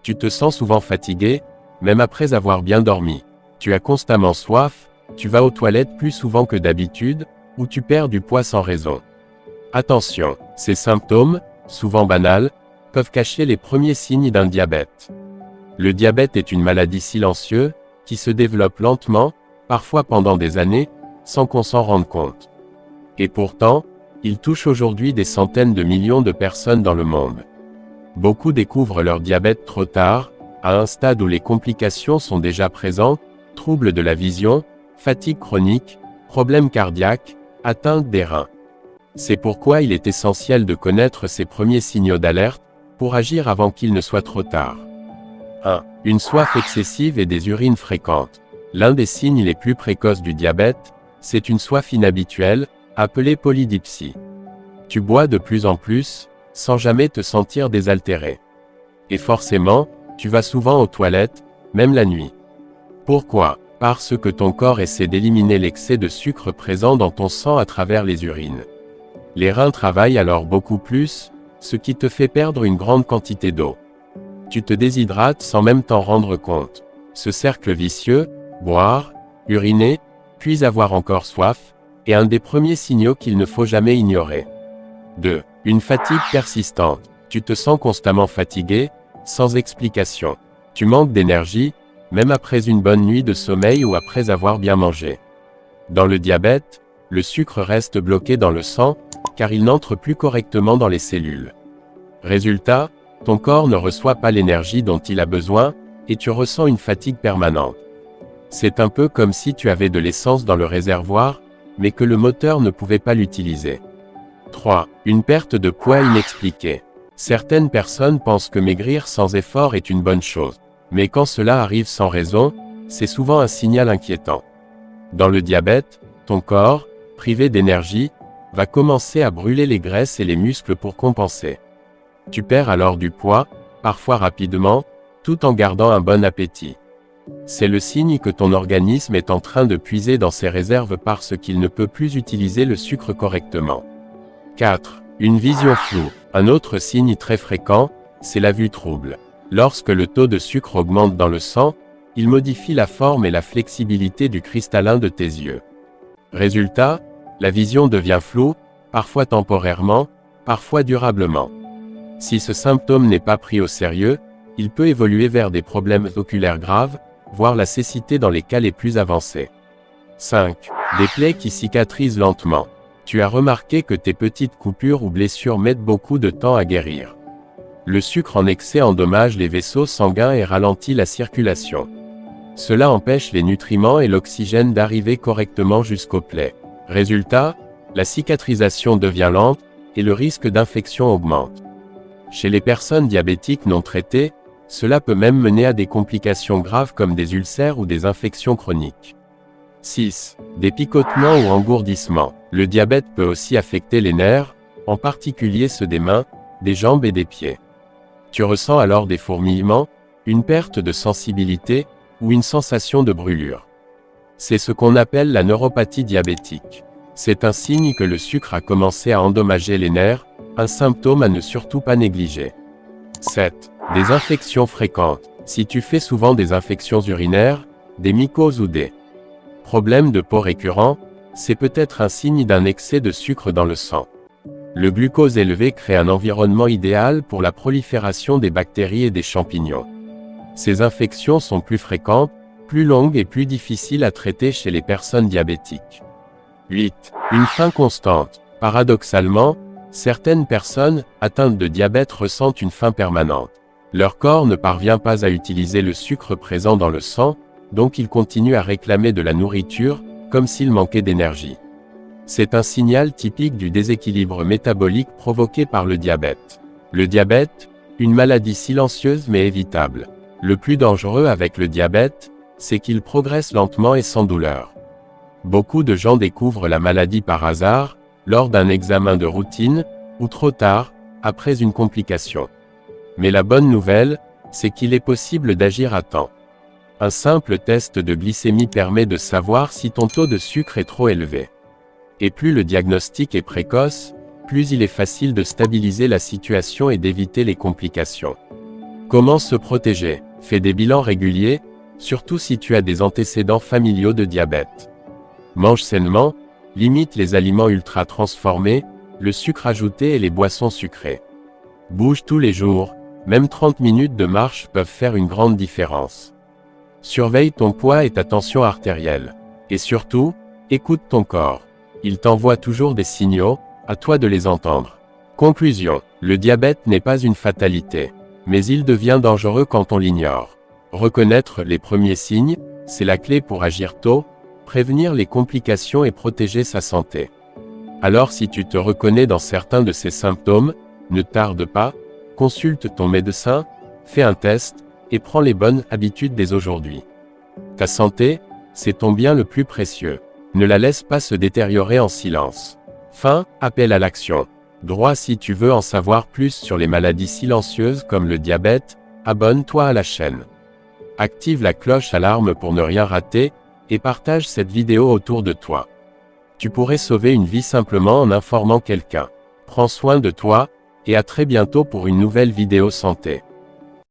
Tu te sens souvent fatigué, même après avoir bien dormi. Tu as constamment soif, tu vas aux toilettes plus souvent que d'habitude, ou tu perds du poids sans raison. Attention, ces symptômes, souvent banals, peuvent cacher les premiers signes d'un diabète. Le diabète est une maladie silencieuse, qui se développe lentement, parfois pendant des années, sans qu'on s'en rende compte. Et pourtant, il touche aujourd'hui des centaines de millions de personnes dans le monde. Beaucoup découvrent leur diabète trop tard, à un stade où les complications sont déjà présentes, troubles de la vision, fatigue chronique, problèmes cardiaques, atteinte des reins. C'est pourquoi il est essentiel de connaître ces premiers signaux d'alerte, pour agir avant qu'il ne soit trop tard. 1. Une soif excessive et des urines fréquentes. L'un des signes les plus précoces du diabète, c'est une soif inhabituelle, appelée polydipsie. Tu bois de plus en plus, sans jamais te sentir désaltéré. Et forcément, tu vas souvent aux toilettes, même la nuit. Pourquoi? Parce que ton corps essaie d'éliminer l'excès de sucre présent dans ton sang à travers les urines. Les reins travaillent alors beaucoup plus, ce qui te fait perdre une grande quantité d'eau. Tu te déshydrates sans même t'en rendre compte. Ce cercle vicieux, boire, uriner, puis avoir encore soif, est un des premiers signaux qu'il ne faut jamais ignorer. 2. Une fatigue persistante. Tu te sens constamment fatigué, sans explication. Tu manques d'énergie, même après une bonne nuit de sommeil ou après avoir bien mangé. Dans le diabète, le sucre reste bloqué dans le sang, car il n'entre plus correctement dans les cellules. Résultat, ton corps ne reçoit pas l'énergie dont il a besoin, et tu ressens une fatigue permanente. C'est un peu comme si tu avais de l'essence dans le réservoir, mais que le moteur ne pouvait pas l'utiliser. 3. Une perte de poids inexpliquée. Certaines personnes pensent que maigrir sans effort est une bonne chose. Mais quand cela arrive sans raison, c'est souvent un signal inquiétant. Dans le diabète, ton corps, privé d'énergie, va commencer à brûler les graisses et les muscles pour compenser. Tu perds alors du poids, parfois rapidement, tout en gardant un bon appétit. C'est le signe que ton organisme est en train de puiser dans ses réserves parce qu'il ne peut plus utiliser le sucre correctement. 4. Une vision floue. Un autre signe très fréquent, c'est la vue trouble. Lorsque le taux de sucre augmente dans le sang, il modifie la forme et la flexibilité du cristallin de tes yeux. Résultat, la vision devient floue, parfois temporairement, parfois durablement. Si ce symptôme n'est pas pris au sérieux, il peut évoluer vers des problèmes oculaires graves, voire la cécité dans les cas les plus avancés. 5. Des plaies qui cicatrisent lentement. Tu as remarqué que tes petites coupures ou blessures mettent beaucoup de temps à guérir. Le sucre en excès endommage les vaisseaux sanguins et ralentit la circulation. Cela empêche les nutriments et l'oxygène d'arriver correctement jusqu'aux plaies. Résultat, la cicatrisation devient lente, et le risque d'infection augmente. Chez les personnes diabétiques non traitées, cela peut même mener à des complications graves comme des ulcères ou des infections chroniques. 6. Des picotements ou engourdissements. Le diabète peut aussi affecter les nerfs, en particulier ceux des mains, des jambes et des pieds. Tu ressens alors des fourmillements, une perte de sensibilité, ou une sensation de brûlure. C'est ce qu'on appelle la neuropathie diabétique. C'est un signe que le sucre a commencé à endommager les nerfs, un symptôme à ne surtout pas négliger. 7. Des infections fréquentes. Si tu fais souvent des infections urinaires, des mycoses ou des problèmes de peau récurrents, c'est peut-être un signe d'un excès de sucre dans le sang. Le glucose élevé crée un environnement idéal pour la prolifération des bactéries et des champignons. Ces infections sont plus fréquentes, plus longues et plus difficiles à traiter chez les personnes diabétiques. 8. Une faim constante. Paradoxalement, certaines personnes atteintes de diabète ressentent une faim permanente. Leur corps ne parvient pas à utiliser le sucre présent dans le sang, donc ils continuent à réclamer de la nourriture, comme s'il manquait d'énergie. C'est un signal typique du déséquilibre métabolique provoqué par le diabète. Le diabète, une maladie silencieuse mais évitable. Le plus dangereux avec le diabète, c'est qu'il progresse lentement et sans douleur. Beaucoup de gens découvrent la maladie par hasard, lors d'un examen de routine, ou trop tard, après une complication. Mais la bonne nouvelle, c'est qu'il est possible d'agir à temps. Un simple test de glycémie permet de savoir si ton taux de sucre est trop élevé. Et plus le diagnostic est précoce, plus il est facile de stabiliser la situation et d'éviter les complications. Comment se protéger? Fais des bilans réguliers, surtout si tu as des antécédents familiaux de diabète. Mange sainement, limite les aliments ultra transformés, le sucre ajouté et les boissons sucrées. Bouge tous les jours, même 30 minutes de marche peuvent faire une grande différence. Surveille ton poids et ta tension artérielle. Et surtout, écoute ton corps. Il t'envoie toujours des signaux, à toi de les entendre. Conclusion. Le diabète n'est pas une fatalité, mais il devient dangereux quand on l'ignore. Reconnaître les premiers signes, c'est la clé pour agir tôt, prévenir les complications et protéger sa santé. Alors si tu te reconnais dans certains de ces symptômes, ne tarde pas, consulte ton médecin, fais un test, et prends les bonnes habitudes dès aujourd'hui. Ta santé, c'est ton bien le plus précieux. Ne la laisse pas se détériorer en silence. Fin, appel à l'action. Droit. Si tu veux en savoir plus sur les maladies silencieuses comme le diabète, abonne-toi à la chaîne. Active la cloche alarme pour ne rien rater, et partage cette vidéo autour de toi. Tu pourrais sauver une vie simplement en informant quelqu'un. Prends soin de toi, et à très bientôt pour une nouvelle vidéo santé.